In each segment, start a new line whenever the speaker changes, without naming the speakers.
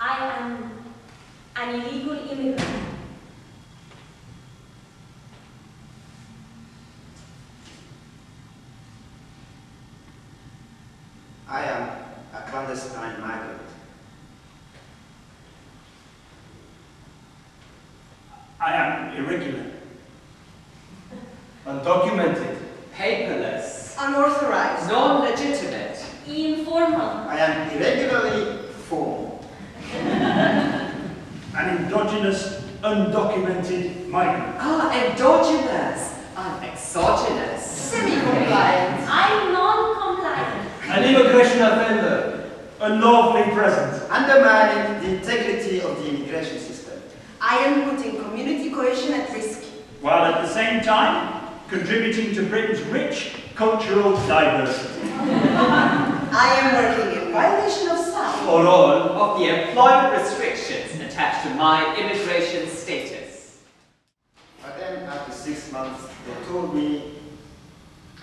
I am an illegal immigrant.
I am a clandestine migrant.
I am irregular.
Undocumented.
Paperless.
Unauthorized.
Non-legitimate.
Informal.
I am irregularly formed.
An endogenous, undocumented migrant.
Ah, endogenous. I'm exogenous.
Semi-compliant.
I'm non-compliant.
An immigration offender.
Unlawfully present.
Undermining the integrity of the immigration system.
I am putting community cohesion at risk.
While at the same time, contributing to Britain's rich cultural diversity.
I am working in violation of some.
Or all of the employment restrictions attached to my immigration status.
But then, after 6 months, they told me,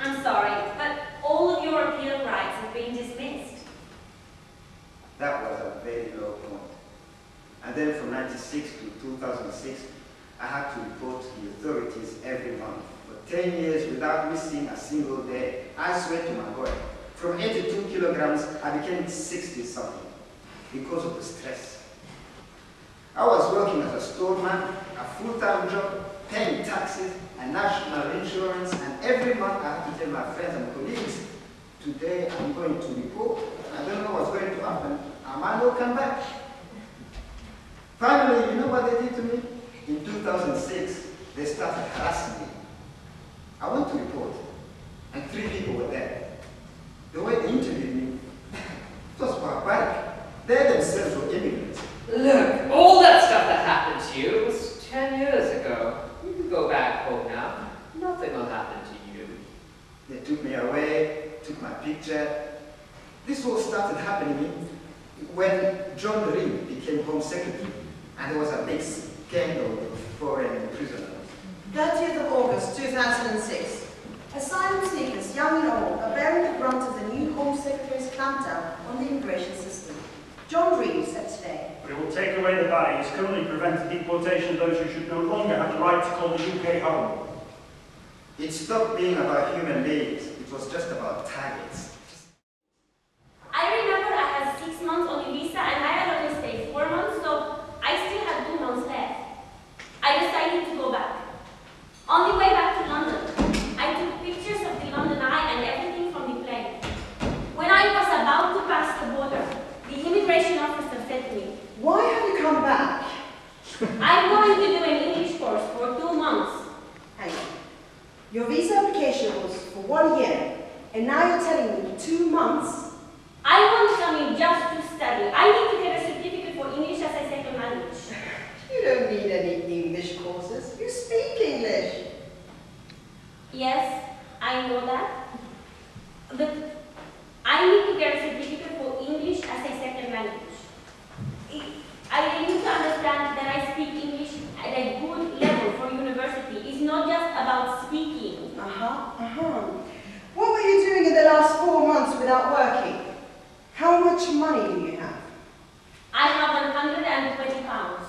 I'm sorry, but all of your appeal rights have been dismissed.
that was a very low point. And then from 96 to 2006, I had to report to the authorities every month. For 10 years without missing a single day. I swear to my God, from 82 kilograms, I became 60 something because of the stress. I was working as a storeman, a full-time job, paying taxes and national insurance, and every month I had to tell my friends and colleagues, today I'm going to report. I don't know what's going to happen. I might not come back. Finally, you know what they did to me? In 2006, they started harassing me. I went to report, and 3 people were there. The way they interviewed me, it was barbaric. They themselves were immigrants.
Look, all that stuff that happened to you was 10 years ago. You can go back home now. Nothing will happen to you.
They took me away, took my picture. This all started happening when John Reed became Home Secretary, and there was a big scandal of foreign prisoners.
30th of August 2006. Asylum seekers, young and old, are bearing the brunt of the new Home Secretary's clampdown on the immigration system. John Reed said today.
But it will take away the barriers currently preventing deportation of those who should no longer have the right to call the UK home.
It stopped being about human beings. It was just about targets.
I remember I had 6 months on a visa and I had only stayed 4 months, so I still had 2 months left. I decided to go back. On the way back to London, I took pictures of the London Eye and everything from the plane. When I was about to pass the border, the immigration officer said to me,
Why have you come back?
I'm going to do an English course for 2 months.
Hang on. Your visa application was for 1 year, and now you're telling me 2 months?
I want something just to study. I need to get a certificate for English as a second language.
You don't need any English courses. You speak English.
Yes, I know that. But I need to get a certificate for English as a second language. I need to understand that I speak English at a good level for university. It's not just about speaking.
What were you doing in the last 4 months without working? How much money do you have?
I have £120.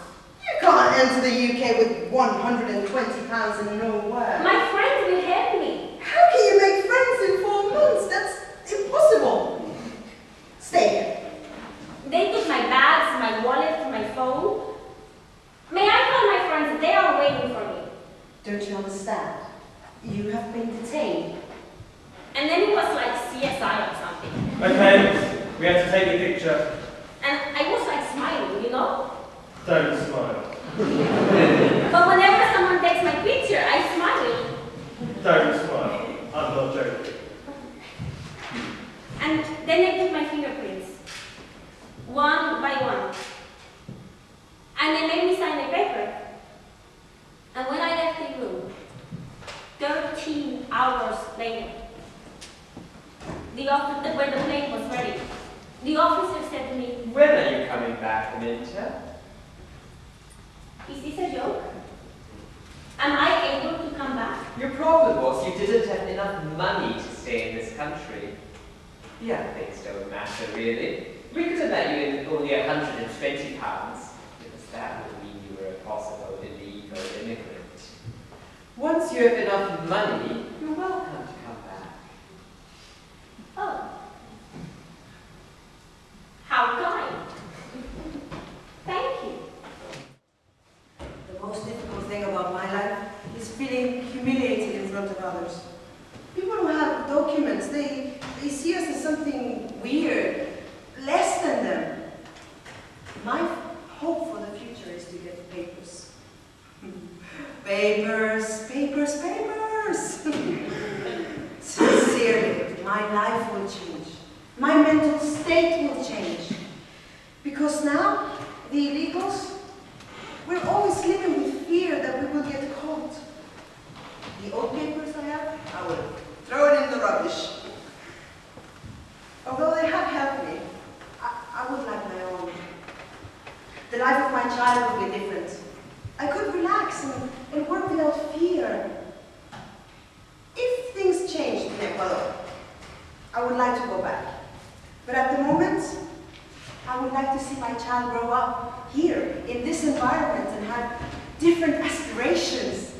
You can't enter the UK with £120 and no work.
My friends will help me.
How can you make friends in 4 months? That's impossible. Stay here.
They took my bags, my wallet, my phone. May I call my friends? They are waiting for me.
Don't you understand? You have been detained.
And then it was like CSI or something.
Okay, we have to take a picture.
And I was like smiling, you know?
Don't smile.
But whenever someone takes my picture, I smile.
Don't smile. I'm not joking.
And then they took my fingerprints, one by one. And they made me sign the paper. And when I left the room, 13 hours later, when the plane was ready, the officer said to me,
When are you coming back from India?
Is this a joke? Am I able to come back?
Your problem was you didn't have enough money to stay in this country. Yeah, things don't matter really. We could have met you in only £120, because that would mean you were a possible illegal immigrant. Once you have enough money, you're welcome to come back.
Oh. How kind. Thank you.
The most difficult thing about my life is feeling humiliated in front of others. People who have documents, they see us as something weird, less than them. My hope for the future is to get papers. Papers, papers, papers! Sincerely, my life will change. My mental state will change. Because now, the illegals, we're always living with fear that we will get caught. The old papers I have, I will throw it in the rubbish. Although they have helped me, I would like my own. The life of my child would be different. I could relax and work without fear. If things changed in Ecuador, I would like to go back. But at the moment, I would like to see my child grow up here, in this environment, and have different aspirations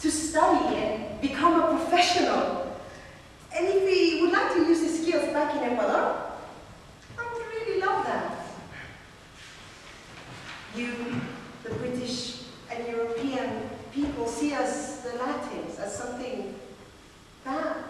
to study and become a professional. And if we would like to use his skills back in Ecuador, I would really love that. You, the British and European people, see us, the Latins, as something bad.